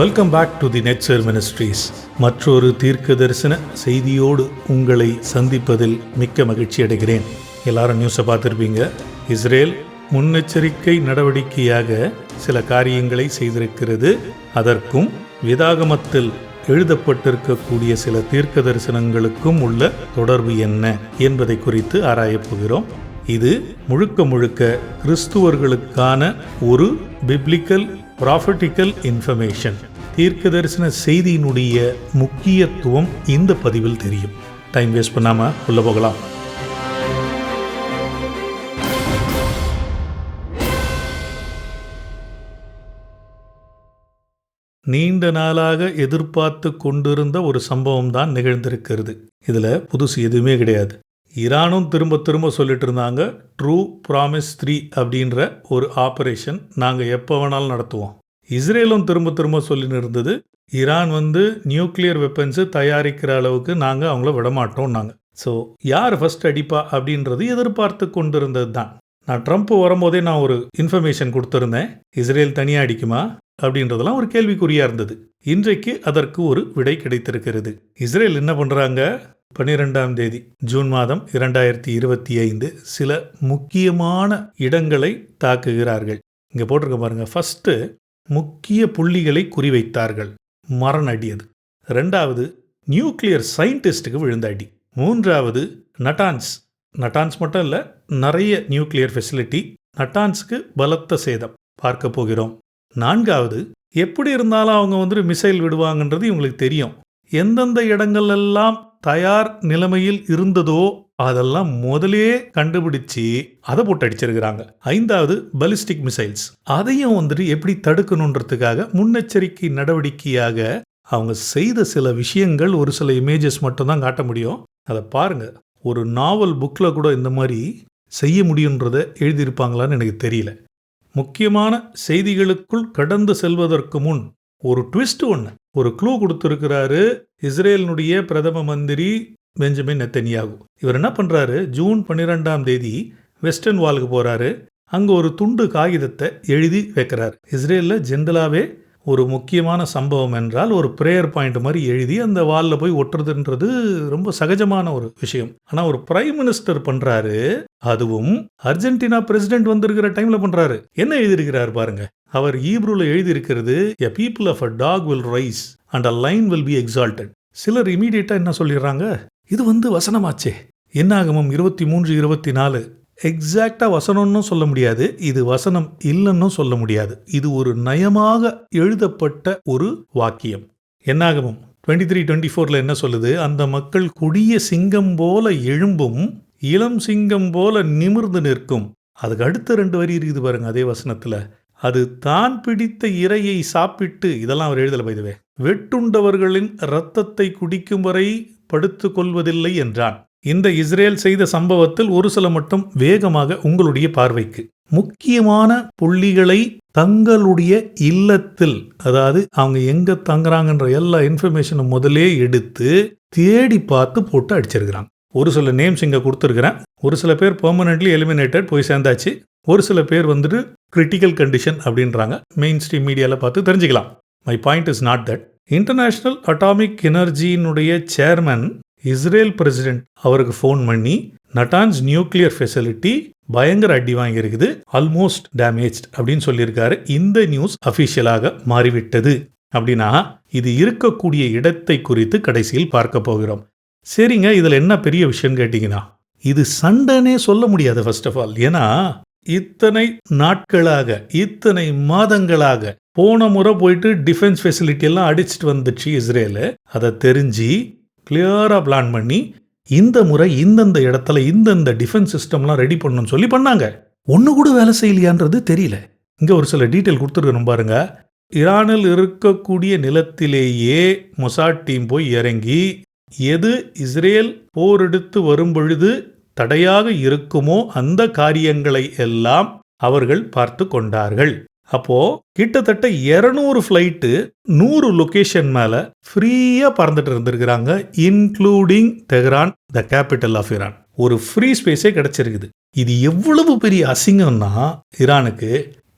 Welcome back to the Netzer ministries. மற்றொரு தீர்க்க தரிசன செய்தியோடு உங்களை சந்திப்பதில் மிக்க மகிழ்ச்சி அடைகிறேன். எல்லாரும் நியூஸை பார்த்துருப்பீங்க. இஸ்ரேல் முன்னெச்சரிக்கை நடவடிக்கையாக சில காரியங்களை செய்திருக்கிறது. அதற்கும் வேதாகமத்தில் எழுதப்பட்டிருக்கக்கூடிய சில தீர்க்க தரிசனங்களுக்கும் உள்ள தொடர்பு என்ன என்பதை குறித்து ஆராயப் போகிறோம். இது முழுக்க முழுக்க கிறிஸ்துவர்களுக்கான ஒரு பிப்ளிக்கல் ப்ராஃபட்டிக்கல் இன்ஃபர்மேஷன். தீர்க்க தரிசன செய்தியினுடைய முக்கியத்துவம் இந்த பதிவில் தெரியும். டைம் வேஸ்ட் பண்ணாம உள்ள போகலாம். நீண்ட நாளாக எதிர்பார்த்து கொண்டிருந்த ஒரு சம்பவம் தான் நிகழ்ந்திருக்கிறது. இதுல புதுசு எதுவுமே கிடையாது. ஈரானும் திரும்ப திரும்ப சொல்லிட்டு இருந்தாங்க, ட்ரூ ப்ராமிஸ் 3 அப்படின்ற ஒரு ஆபரேஷன் நாங்கள் எப்போ வேணாலும் நடத்துவோம். இஸ்ரேலும் திரும்ப திரும்ப சொல்லின்னு இருந்தது, ஈரான் நியூக்ளியர் வெப்பன்ஸு தயாரிக்கிற அளவுக்கு நாங்கள் அவங்கள விடமாட்டோம். நாங்கள் யார் ஃபர்ஸ்ட் அடிப்பா அப்படின்றது எதிர்பார்த்து கொண்டிருந்தது தான். நான் ட்ரம்ப் வரும்போதே நான் ஒரு இன்ஃபர்மேஷன் கொடுத்துருந்தேன், இஸ்ரேல் தனியாக அடிக்குமா அப்படின்றதெல்லாம் ஒரு கேள்விக்குறியாக இருந்தது. இன்றைக்கு அதற்கு ஒரு விடை கிடைத்திருக்கிறது. இஸ்ரேல் என்ன பண்ணுறாங்க, 12ஆம் தேதி ஜூன் மாதம் 2025 சில முக்கியமான இடங்களை தாக்குகிறார்கள். இங்கே போட்டிருக்க பாருங்க. ஃபர்ஸ்ட் முக்கிய புள்ளிகளை குறிவைத்தார்கள், மரண அடி அது. 2வது நியூக்ளியர் சயின்டிஸ்டுக்கு விழுந்த அடி. 3வது நட்டான்ஸ் மட்டும் இல்லை, நிறைய நியூக்ளியர் ஃபெசிலிட்டி, நட்டான்ஸுக்கு பலத்த சேதம் பார்க்க போகிறோம். 4வது எப்படி இருந்தாலும் அவங்க மிசைல் விடுவாங்கன்றது இவங்களுக்கு தெரியும். எந்தெந்த இடங்கள் எல்லாம் தயார் நிலைமையில் இருந்ததோ அதெல்லாம் முதலே கண்டுபிடிச்சு அதை போட்டு அடிச்சிருக்கிறாங்க. 5வது பலிஸ்டிக் மிசைல்ஸ், அதையும் எப்படி தடுக்கணுன்றதுக்காக முன்னெச்சரிக்கை நடவடிக்கையாக அவங்க செய்த சில விஷயங்கள். ஒரு சில இமேஜஸ் மட்டும் தான் காட்ட முடியும், அதை பாருங்க. ஒரு நாவல் புக்கில் கூட இந்த மாதிரி செய்ய முடியுன்றதை எழுதியிருப்பாங்களான்னு எனக்கு தெரியல. முக்கியமான செய்திகளுக்குள் கடந்து செல்வதற்கு முன் ஒரு ட்விஸ்ட் ஒரு க்ளூ கொடுத்துருக்கிறாரு இஸ்ரேலினுடைய பிரதம மந்திரி பெஞ்சமின் நெத்தன்யாகு. இவர் என்ன பண்றாரு, ஜூன் 12ஆம் தேதி வெஸ்டர்ன் வாலுக்கு போறாரு. அங்க ஒரு துண்டு காகிதத்தை எழுதி வைக்கிறார். இஸ்ரேல்ல ஜென்ரலாவே ஒரு முக்கியமான சம்பவம் என்றால் ஒரு பிரேயர் பாயிண்ட் மாதிரி எழுதி அந்த வாலில் போய் ஒட்டுறதுன்றது ரொம்ப சகஜமான ஒரு விஷயம். ஆனா ஒரு பிரைம் மினிஸ்டர் பண்றாரு, அதுவும் அர்ஜென்டினா பிரசிடென்ட் வந்திருக்கிற டைம்ல பண்றாரு. என்ன எழுதியிருக்கிறார் பாருங்க. அவர் ஈப்ரூல எழுதியிருக்கிறது, a people of a dog will rise and a lion will be exalted. சிலர் இமீடியட்டா என்ன சொல்லிடுறாங்க, இது வசனமாச்சே. என்னாகமம் 23-24 எக்ஸாக்டா வசனம்னு சொல்ல முடியாது, இது வசனம் இல்லைன்னு சொல்ல முடியாது. இது ஒரு நயமாக எழுதப்பட்ட ஒரு வாக்கியம். என்னாகமம் 23-24 என்ன சொல்லுது, அந்த மக்கள் கொடிய சிங்கம் போல எழும்பும், இளம் சிங்கம் போல நிமிர்ந்து நிற்கும். அதுக்கு அடுத்த 2 வரி இருக்குது பாருங்க அதே வசனத்துல, அது தான் பிடித்த இரையை சாப்பிட்டு, இதெல்லாம் அவர் எழுதல பைதுவே, வெட்டுண்டவர்களின் இரத்தத்தை குடிக்கும் வரை படுத்து கொள்வதில்லை என்றான். இந்த இஸ்ரேல் செய்த சம்பவத்தில் ஒரு சில மட்டும் வேகமாக உங்களுடைய பார்வைக்கு. முக்கியமான புள்ளிகளை தங்களுடைய இல்லத்தில், அதாவது அவங்க எங்க தங்குறாங்கன்ற எல்லா இன்ஃபர்மேஷனும் முதலே எடுத்து தேடி பார்த்து போட்டு அடிச்சிருக்கிறாங்க. ஒரு சில நேம்ஸ் இங்க கொடுத்துருக்கிறேன். ஒரு சில பேர் பெர்மனன்ட்லி எலிமினேட்டட் போய் சேர்ந்தாச்சு. ஒரு சில பேர் கிரிட்டிக்கல் கண்டிஷன் அப்படின்றாங்க. மெயின் ஸ்ட்ரீம் மீடியாவில் பார்த்து தெரிஞ்சுக்கலாம். My point is not that. International atomic எனர்ஜியினுடைய சேர்மன் இஸ்ரேல் பிரசிடென்ட் அவருக்கு ஃபோன் பண்ணி, நட்டான்ஸ் நியூக்ளியர் ஃபெசிலிட்டி பயங்கர அடி வாங்கியிருக்குது, ஆல்மோஸ்ட் டேமேஜ்ட் அப்படின்னு சொல்லியிருக்காரு. இந்த நியூஸ் அஃபிஷியலாக மாறிவிட்டது. அப்படின்னா இது இருக்கக்கூடிய இடத்தை குறித்து கடைசியில் பார்க்க போகிறோம். சரிங்க, இதில் என்ன பெரிய விஷயம் கேட்டிங்கன்னா, இது சண்டைனே சொல்ல முடியாது ஃபர்ஸ்ட் ஆஃப் ஆல். ஏன்னா இத்தனை நாட்களாக, இத்தனை மாதங்களாக போன முறை போயிட்டு டிஃபென்ஸ் ஃபெசிலிட்டி எல்லாம் அடிச்சுட்டு வந்துச்சு இஸ்ரேலு. அதை தெரிஞ்சு கிளியரா பிளான் பண்ணி இந்த முறை இந்தந்த இடத்துல இந்தந்த டிஃபென்ஸ் சிஸ்டம்லாம் ரெடி பண்ணணும்னு சொல்லி பண்ணாங்க. ஒன்று கூட வேலை செய்யலையான்றது தெரியல. இங்கே ஒரு சில டீட்டெயில் கொடுத்துருக்கணும் பாருங்க. ஈரானில் இருக்கக்கூடிய நிலத்திலேயே மொசாட் டீம் போய் இறங்கி, எது இஸ்ரேல் போரெடுத்து வரும் பொழுது தடையாக இருக்குமோ அந்த காரியங்களை எல்லாம் அவர்கள் பார்த்து கொண்டார்கள். அப்போ கிட்டத்தட்ட 200 ஃபிளைட்டு 100 லொகேஷன் மேல ஃப்ரீயா பறந்துட்டு இருந்திருக்கிறாங்க, including Tehran, the capital of Iran. ஒரு ஃப்ரீ ஸ்பேஸே கிடைச்சிருக்குது. இது எவ்வளவு பெரிய அசிங்கம்னா ஈரானுக்கு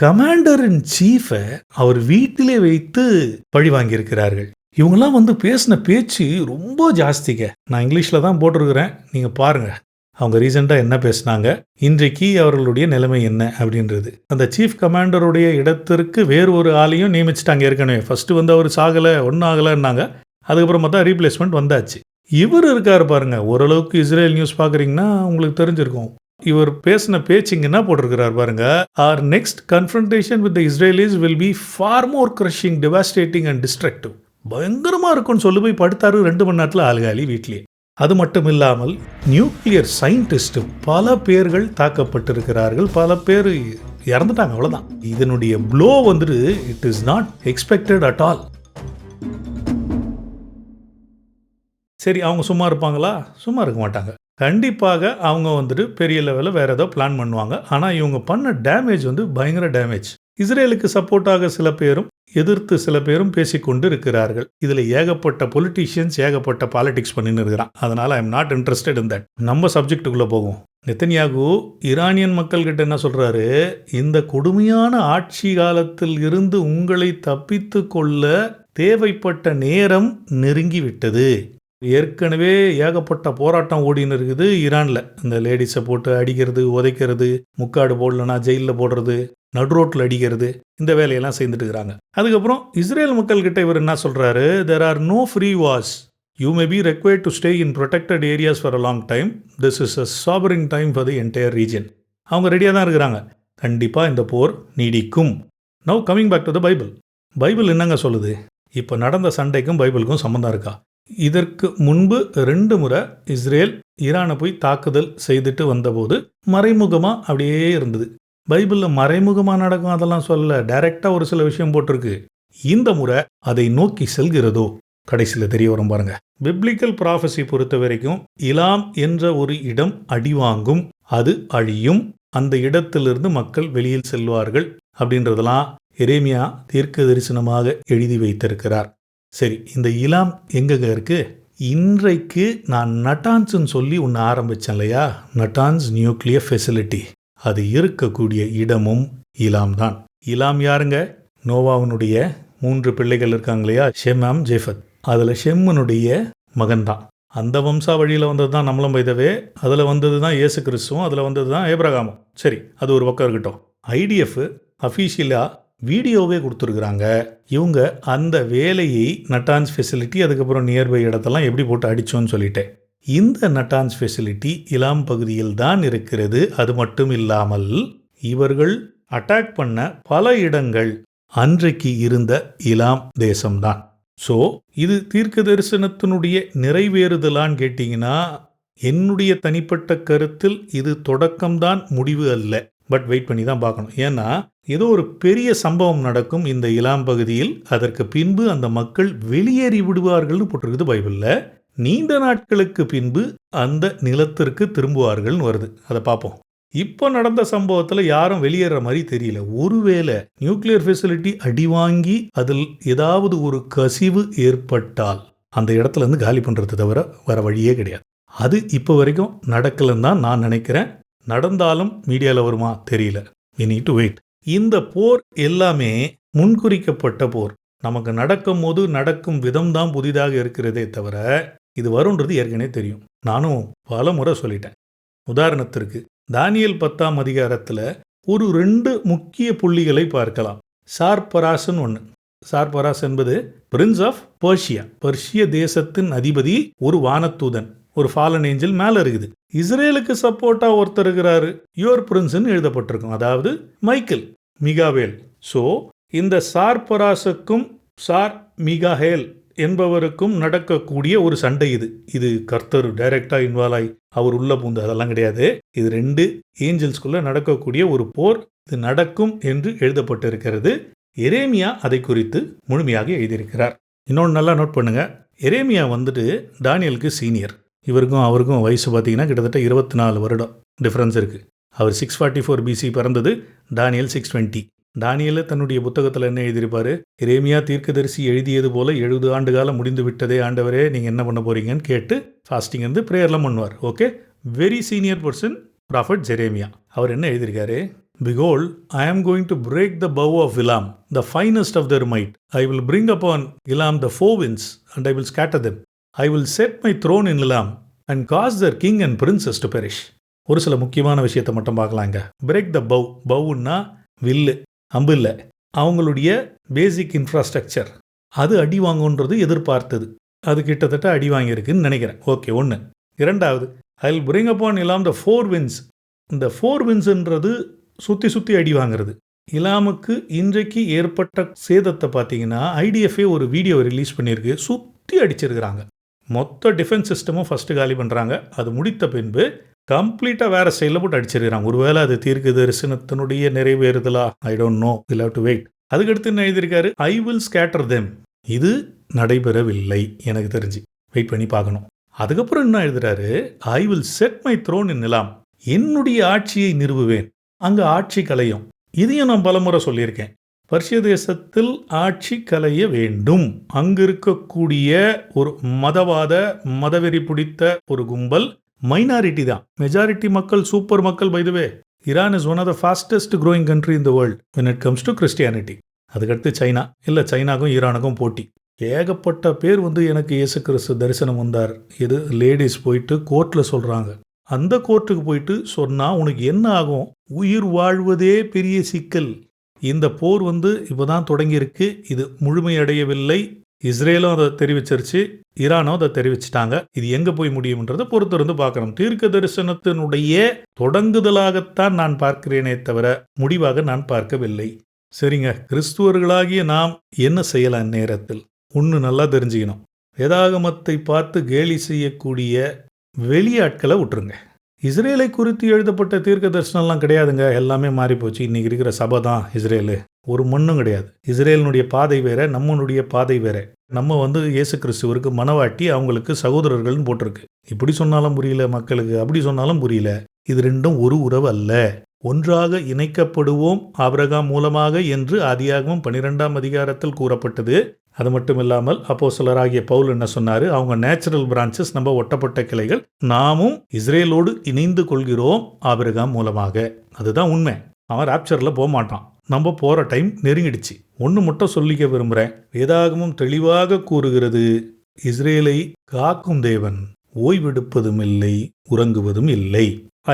கமாண்டர் இன் சீஃபை அவர் வீட்டிலே வைத்து பழி வாங்கியிருக்கிறார்கள். இவங்கெல்லாம் வந்து பேசின பேச்சு ரொம்ப ஜாஸ்திங்க. நான் இங்கிலீஷில் தான் போட்டிருக்கிறேன், நீங்கள் பாருங்கள் அவங்க ரீசெண்டாக என்ன பேசினாங்க, இன்றைக்கு அவர்களுடைய நிலைமை என்ன அப்படின்றது. அந்த சீஃப் கமாண்டருடைய இடத்திற்கு வேறு ஒரு ஆளையும் நியமிச்சிட்டாங்க ஏற்கனவே. ஃபஸ்ட்டு வந்து அவர் சாகலை, ஒன்றும் ஆகலைன்னாங்க. அதுக்கப்புறம் பார்த்தா ரீப்ளேஸ்மெண்ட் வந்தாச்சு. இவர் இருக்கார் பாருங்க, ஓரளவுக்கு இஸ்ரேல் நியூஸ் பார்க்குறீங்கன்னா உங்களுக்கு தெரிஞ்சிருக்கும். இவர் பேசின பேச்சுங்க என்ன போட்டிருக்கிறார் பாருங்க, our next confrontation with the Israelis will be far more crushing, devastating and destructive. பயங்கரமா இருக்கும்னு சொல்லி போய் படுத்தாரு 2 மணி நேரத்தில் ஆளுகாலி வீட்லேயே. அது மட்டும் இல்லாமல் நியூக்ளியர் சயின்டிஸ்ட் பல பேர்கள் தாக்கப்பட்டிருக்கிறார்கள், பல பேர் இறந்துட்டாங்க, அவ்வளோதான். இதனுடைய ப்ளோ வந்துட்டு it is not expected at all. சரி, அவங்க சும்மா இருப்பாங்களா? சும்மா இருக்க மாட்டாங்க. கண்டிப்பாக அவங்க வந்துட்டு பெரிய லெவலில் வேறு ஏதோ பிளான் பண்ணுவாங்க. ஆனால் இவங்க பண்ண டேமேஜ் வந்து பயங்கர டேமேஜ். இஸ்ரேலுக்கு சப்போர்ட்டாக சில பேரும் எதிர்த்து சில பேரும் பேசிக்கொண்டு இருக்கிறார்கள். இதில் ஏகப்பட்ட பொலிட்டீஷியன்ஸ் ஏகப்பட்ட பாலிடிக்ஸ் பண்ணின்னு இருக்கிறான். அதனால் I am not interested in that. நம்ம சப்ஜெக்டுக்குள்ளே போகும். நெத்தன்யாகு ஈரானியன் மக்கள்கிட்ட என்ன சொல்கிறாரு, இந்த கொடுமையான ஆட்சி காலத்தில் இருந்து உங்களை தப்பித்து கொள்ள தேவைப்பட்ட நேரம் நெருங்கிவிட்டது. ஏற்கனவே ஏகப்பட்ட போராட்டம் ஓடின்னு இருக்குது ஈரானில். இந்த லேடிஸை போட்டு அடிக்கிறது, உதைக்கிறது, முக்காடு போடலன்னா ஜெயிலில் போடுறது, நடு ரோட்டில் அடிக்கிறது, இந்த வேலையெல்லாம் செய்துட்டு இருக்கிறாங்க. அதுக்கப்புறம் இஸ்ரேல் மக்கள்கிட்ட இவர் என்ன சொல்கிறாரு, there are no free wars. You may be required to stay in protected areas for a long time. This is a sobering time for the entire region. அவங்க ரெடியாக தான் இருக்கிறாங்க. கண்டிப்பாக இந்த போர் நீடிக்கும். Now coming back to the Bible. Bible என்னங்க சொல்லுது? இப்போ நடந்த சண்டைக்கும் பைபிளுக்கும் சம்மந்தம் இருக்கா? இதற்கு முன்பு 2 முறை இஸ்ரேல் ஈரானை போய் தாக்குதல் செய்துட்டு வந்தபோது மறைமுகமாக அப்படியே இருந்தது. பைபிளில் மறைமுகமாக நடக்கும் அதெல்லாம் சொல்லலை, டைரெக்டாக ஒரு சில விஷயம் போட்டிருக்கு. இந்த முறை அதை நோக்கி செல்கிறதோ கடைசியில் தெரிய வரும் பாருங்க. பிப்ளிக்கல் ப்ராஃபஸி பொறுத்த வரைக்கும் இலாம் என்ற ஒரு இடம் அடிவாங்கும், அது அழியும், அந்த இடத்திலிருந்து மக்கள் வெளியில் செல்வார்கள் அப்படின்றதெல்லாம் எரேமியா தீர்க்க தரிசனமாக எழுதி வைத்திருக்கிறார். சரி, இந்த இலாம் எங்கங்க இருக்கு? இன்றைக்கு நான் நட்டான்ஸ்ன்னு சொல்லி ஒன்று ஆரம்பித்தேன் இல்லையா, நட்டான்ஸ் நியூக்ளியர் ஃபெசிலிட்டி, அது இருக்கக்கூடிய இடமும் இலாம் தான். இலாம் யாருங்க? நோவாவினுடைய 3 பிள்ளைகள் இருக்காங்க இல்லையா, ஷெம், ஜேஃபத். அதில் ஷெம்முனுடைய மகன் தான். அந்த வம்சா வழியில் வந்தது தான் நம்மளும் வைத்தவே. அதில் வந்தது தான் இயேசு கிறிஸ்துவும், அதில் வந்தது தான் ஏப்ரகாமும். சரி, அது ஒரு பக்கம் இருக்கட்டும். IDF அஃபீஷியலாக வீடியோவே கொடுத்துருக்குறாங்க. இவங்க அந்த வேலையை நட்டான்ஸ் ஃபெசிலிட்டி, அதுக்கப்புறம் நியர்பை இடத்தெல்லாம் எப்படி போட்டு அடித்தோன்னு சொல்லிட்டேன். இந்த நட்டான்ஸ் ஃபெசிலிட்டி இலாம் பகுதியில் தான் இருக்கிறது. அது மட்டும் இல்லாமல் இவர்கள் அட்டாக் பண்ண பல இடங்கள் அன்றைக்கு இருந்த இலாம் தேசம்தான். ஸோ இது தீர்க்க தரிசனத்தினுடைய நிறைவேறுதலான்னு கேட்டிங்கன்னா என்னுடைய தனிப்பட்ட கருத்தில் இது தொடக்கம்தான், முடிவு அல்ல. பட் வெயிட் பண்ணி தான் பார்க்கணும். ஏன்னா ஏதோ ஒரு பெரிய சம்பவம் நடக்கும் இந்த இலாம் பகுதியில், அதற்கு பின்பு அந்த மக்கள் வெளியேறி விடுவார்கள்னு போட்டிருக்குது பைபிளில். நீண்ட நாட்களுக்கு பின்பு அந்த நிலத்திற்கு திரும்புவார்கள்னு வருது. அதை பார்ப்போம். இப்போ நடந்த சம்பவத்தில் யாரும் வெளியேற மாதிரி தெரியல. ஒருவேளை நியூக்ளியர் ஃபெசிலிட்டி அடிவாங்கி அதில் ஏதாவது ஒரு கசிவு ஏற்பட்டால் அந்த இடத்துல இருந்து காலி பண்ணுறது தவிர வேற வழியே கிடையாது. அது இப்போ வரைக்கும் நடக்கலன்னு தான் நான் நினைக்கிறேன். நடந்தாலும் மீடியாவில் வருமா தெரியல. we need to wait. இந்த போர் எல்லாமே முன்குறிக்கப்பட்ட போர். நமக்கு நடக்கும் போது நடக்கும் விதம் தான் புதிதாக இருக்கிறதே தவிர இது வரும்ன்றது ஏற்கனவே தெரியும். நானும் பல முறை சொல்லிட்டேன். உதாரணத்திற்கு தானியேல் 10ஆம் அதிகாரத்தில் ஒரு 2 முக்கிய புள்ளிகளை பார்க்கலாம். சார்பராசன் ஒன்று. சார்பராஸ் என்பது பிரின்ஸ் ஆஃப் பர்ஷியா, பர்ஷிய தேசத்தின் அதிபதி, ஒரு வானத்தூதன், ஒரு ஃபாலன் ஏஞ்சல் மேலே இருக்குது. இஸ்ரேலுக்கு சப்போர்ட்டாக ஒருத்தர் இருக்கிறாரு, யுவர் பிரின்ஸ்ன்னு எழுதப்பட்டிருக்கும், அதாவது மைக்கேல், மிகாவேல். ஸோ இந்த சார்பராசுக்கும் சார் மிகாஹேல் என்பவருக்கும் நடக்கக்கூடிய ஒரு சண்டை இது. இது கர்த்தர் டைரக்டாக இன்வால்வ் ஆகி அவர் உள்ள பூந்து அதெல்லாம் கிடையாது. இது 2 ஏஞ்சல்ஸ்குள்ள நடக்கக்கூடிய ஒரு போர். இது நடக்கும் என்று எழுதப்பட்டிருக்கிறது. எரேமியா அதை குறித்து முழுமையாக எழுதியிருக்கிறார். இன்னொன்று நல்லா நோட் பண்ணுங்க, எரேமியா வந்துட்டு தானியலுக்கு சீனியர். இவருக்கும் அவருக்கும் வயசு பார்த்தீங்கன்னா கிட்டத்தட்ட 24 வருடம் டிஃப்ரென்ஸ் இருக்குது. அவர் 644 BC பிறந்தது, தானியல் 620. தானியேல் தன்னுடைய புத்தகத்தில் என்ன எழுதியிருப்பார், எரேமியா தீர்க்கதரிசி எழுதியது போல 70 ஆண்டு காலம் முடிந்து விட்டதே ஆண்டவரே, நீங்கள் என்ன பண்ண போறீங்கன்னு கேட்டு ஃபாஸ்டிங் இருந்து ப்ரேயர்லாம் பண்ணுவார். Okay, very senior person prophet Jeremiah. அவர் என்ன எழுதியிருக்காரு, Behold, I am going to break the bow of Elam, the finest of their might. I will bring upon Elam the four winds, and I will scatter them. I will set my throne in Elam, and cause their king and princes to perish. ஒரு சில முக்கியமான விஷயத்தை மட்டும் பார்க்கலாங்க. Break the bow. பவுன்னா வில்லு, அம்பு இல்லை. அவங்களுடைய பேசிக் இன்ஃப்ராஸ்ட்ரக்சர் அது அடி வாங்குன்றது எதிர்பார்த்தது. அது கிட்டத்தட்ட அடி வாங்கியிருக்குன்னு நினைக்கிறேன். ஓகே, ஒன்று. இரண்டாவது, I will bring upon Elam the four winds. இந்த ஃபோர் வின்ஸ்ன்றது சுற்றி சுற்றி அடி வாங்குறது. இலாமுக்கு இன்றைக்கு ஏற்பட்ட சேதத்தை பார்த்தீங்கன்னா ஐடிஎஃப்ஏ ஒரு வீடியோ ரிலீஸ் பண்ணியிருக்கு. சுற்றி அடிச்சிருக்கிறாங்க. மொத்த டிஃபென்ஸ் சிஸ்டமும் ஃபஸ்ட்டு காலி பண்ணுறாங்க. அது முடித்த பின்பு கம்ப்ளீட்டாக வேறு சைடில் போட்டு அடிச்சிருக்கிறாங்க. ஒருவேளை அது தீர்க்க தரிசனத்தினுடைய நிறைவேறுதலா? I don't know, will have to wait. அதுக்கடுத்து என்ன எழுதியிருக்காரு? I will scatter them. இது நடைபெறவில்லை எனக்கு தெரிஞ்சு. வெயிட் பண்ணி பார்க்கணும். அதுக்கப்புறம் என்ன எழுதுறாரு? I will set my throne in Elam. என்னுடைய ஆட்சியை நிறுவுவேன். அங்கே ஆட்சி கலையும். இதையும் நான் பலமுறை சொல்லியிருக்கேன். பர்ஷிய தேசத்தில் ஆட்சி கலைய வேண்டும். அங்கு இருக்கக்கூடிய ஒரு மதவாத மதவெறி பிடித்த ஒரு கும்பல் மைனாரிட்டி தான். மெஜாரிட்டி மக்கள் சூப்பர் மக்கள். By the way, Iran is one of the fastest growing country in the world when it comes to Christianity. அதுக்கடுத்து சைனா. இல்லை, சைனாக்கும் ஈரானுக்கும் போட்டி. ஏகப்பட்ட பேர் எனக்கு இயேசு கிறிஸ்து தரிசனம் வந்தார். இது லேடிஸ் போயிட்டு கோர்ட்டில் சொல்கிறாங்க. அந்த கோர்ட்டுக்கு போயிட்டு சொன்னால் உனக்கு என்ன ஆகும்? உயிர் வாழ்வதே பெரிய சிக்கல். இந்த போர் இப்போ தான் தொடங்கியிருக்கு. இது முழுமையடையவில்லை. இஸ்ரேலும் அதை தெரிவிச்சிருச்சு, ஈரானும் அதை தெரிவிச்சிட்டாங்க. இது எங்கே போய் முடியும்ன்றதை பொறுத்திருந்து பார்க்கணும். தீர்க்க தரிசனத்தினுடைய தொடங்குதலாகத்தான் நான் பார்க்கிறேனே தவிர முடிவாக நான் பார்க்கவில்லை. சரிங்க, கிறிஸ்துவர்களாகிய நாம் என்ன செய்யலாம் நேரத்தில்? ஒன்று நல்லா தெரிஞ்சுக்கணும். வேதாகமத்தை பார்த்து கேலி செய்யக்கூடிய வெளியாட்களை விட்டுருங்க. இஸ்ரேலை குறித்து எழுதப்பட்ட தீர்க்க தரிசனம்லாம் கிடையாதுங்க. எல்லாமே மாறி போச்சு. இன்னைக்கு இருக்கிற சபை தான் இஸ்ரேலு. ஒரு மண்ணும் கிடையாது. இஸ்ரேலினுடைய பாதை வேற, நம்மளுடைய பாதை வேற. நம்ம இயேசு கிறிஸ்துவருக்கு மனவாட்டி, அவங்களுக்கு சகோதரர்கள்னு போட்டிருக்கு. இப்படி சொன்னாலும் புரியல மக்களுக்கு, அப்படி சொன்னாலும் புரியல. இது ரெண்டும் ஒரு உறவு அல்ல. ஒன்றாக இணைக்கப்படுவோம் ஆபிரகாம் மூலமாக என்று ஆதியாகமம் 12ஆம் அதிகாரத்தில் கூறப்பட்டது. அது மட்டும் இல்லாமல் அப்போஸ்தலராகிய பவுல் என்ன சொன்னாரு? அவங்க நேச்சுரல் பிரான்ச்சஸ், நம்ம ஒட்டப்பட்ட கிளைகள். நாமும் இஸ்ரேலோடு இணைந்து கொள்கிறோம் ஆபிரகாம் மூலமாக. அதுதான் உண்மை. அவன் ராப்சரில் போக மாட்டான். நம்ம போகிற டைம் நெருங்கிடுச்சு. ஒன்று மட்டும் சொல்லிக்க விரும்புகிறேன். வேதாகமம் தெளிவாக கூறுகிறது, இஸ்ரேலை காக்கும் தேவன் ஓய்வெடுப்பதும் இல்லை, உறங்குவதும் இல்லை.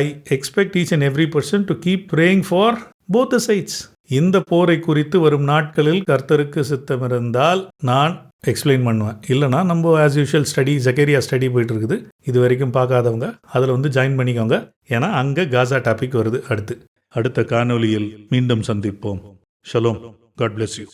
I expect each and every person to keep praying for both the sides. இந்த போரை குறித்து வரும் நாட்களில் கர்த்தருக்கு சித்தமிருந்தால் நான் எக்ஸ்பிளைன் பண்ணுவேன். இல்லைனா நம்ம as usual study, Zakariya study போயிட்டு இருக்குது. இது வரைக்கும் பார்க்காதவங்க அதில் ஜாயின் பண்ணிக்கோங்க. ஏன்னா அங்கே காசா டாபிக் வருது. அடுத்த காணொலியில் மீண்டும் சந்திப்போம். ஷலோம். God bless you.